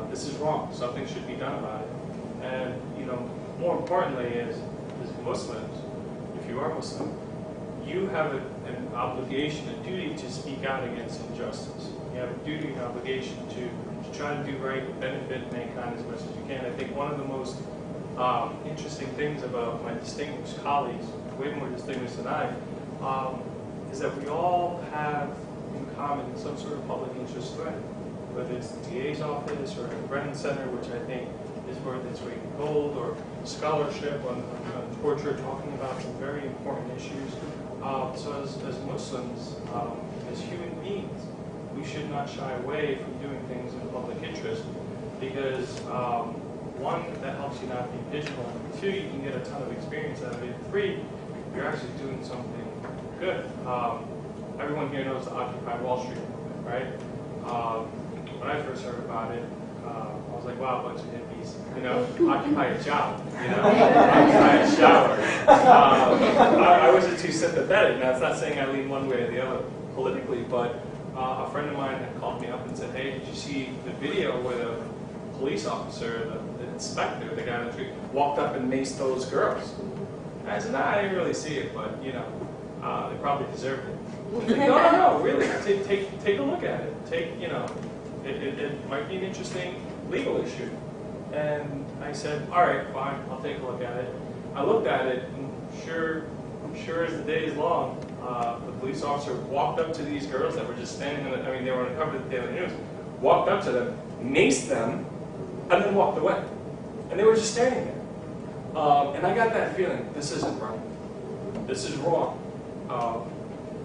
this is wrong. Something should be done about it. And, you know, more importantly as Muslims, if you are Muslim, you have an obligation, a duty to speak out against injustice. You have a duty and obligation to try to do right, benefit mankind as much as you can. I think one of the most interesting things about my distinguished colleagues, way more distinguished than I, is that we all have in common some sort of public interest threat, whether it's the DA's office or the Brennan Center, which I think is worth its weight in gold, or scholarship on torture, talking about some very important issues. So as Muslims, as human beings, we should not shy away from doing things in the public interest, because one, that helps you not be pigeonholed. Two, you can get a ton of experience out of it. Three, you're actually doing something good. Everyone here knows the Occupy Wall Street movement, right? When I first heard about it, I was like, wow, a bunch of hippies, you know, occupy a job, you know, occupy a shower. I wasn't too sympathetic. Now, it's not saying I lean one way or the other politically, but a friend of mine had called me up and said, hey, did you see the video where the police officer, the inspector, the guy on the street, walked up and maced those girls? And I said, nah, I didn't really see it, but, you know, they probably deserved it. Like, no, really, take a look at it. You know, it might be an interesting legal issue. And I said, all right, fine, I'll take a look at it. I looked at it, and sure as the day is long, the police officer walked up to these girls that were just standing on the, I mean, they were on the cover of the Daily News, walked up to them, maced them, and then walked away. And they were just standing there. And I got that feeling, this isn't right. This is wrong.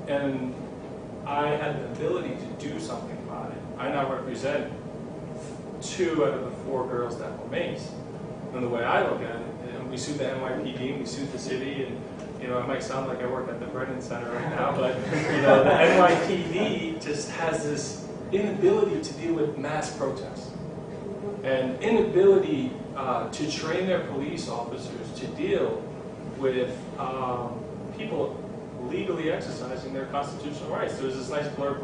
And I had the ability to do something about it. I now represent 2 out of the 4 girls that were maced. And the way I look at it, we sued the NYPD, we sued the city, and you know, it might sound like I work at the Brennan Center right now, but you know, the NYPD just has this inability to deal with mass protests, and inability to train their police officers to deal with people legally exercising their constitutional rights. There was this nice blurb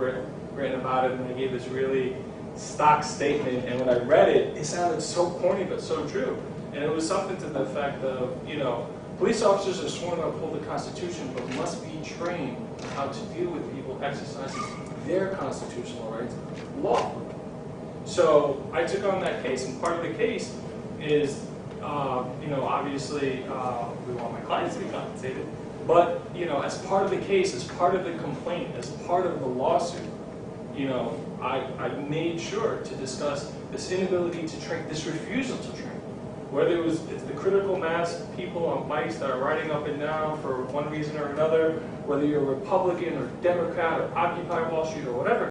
written about it, and they gave this really stock statement, and when I read it, it sounded so corny but so true. And it was something to the effect of, you know, police officers are sworn to uphold the Constitution, but must be trained how to deal with people exercising their constitutional rights lawfully. So I took on that case, and part of the case is, you know, obviously we want my clients to be compensated, but, you know, as part of the case, as part of the complaint, as part of the lawsuit, you know, I made sure to discuss this inability to train, this refusal to train. Whether it's the critical mass people on bikes that are riding up and down for one reason or another, whether you're Republican or Democrat or Occupy Wall Street or whatever.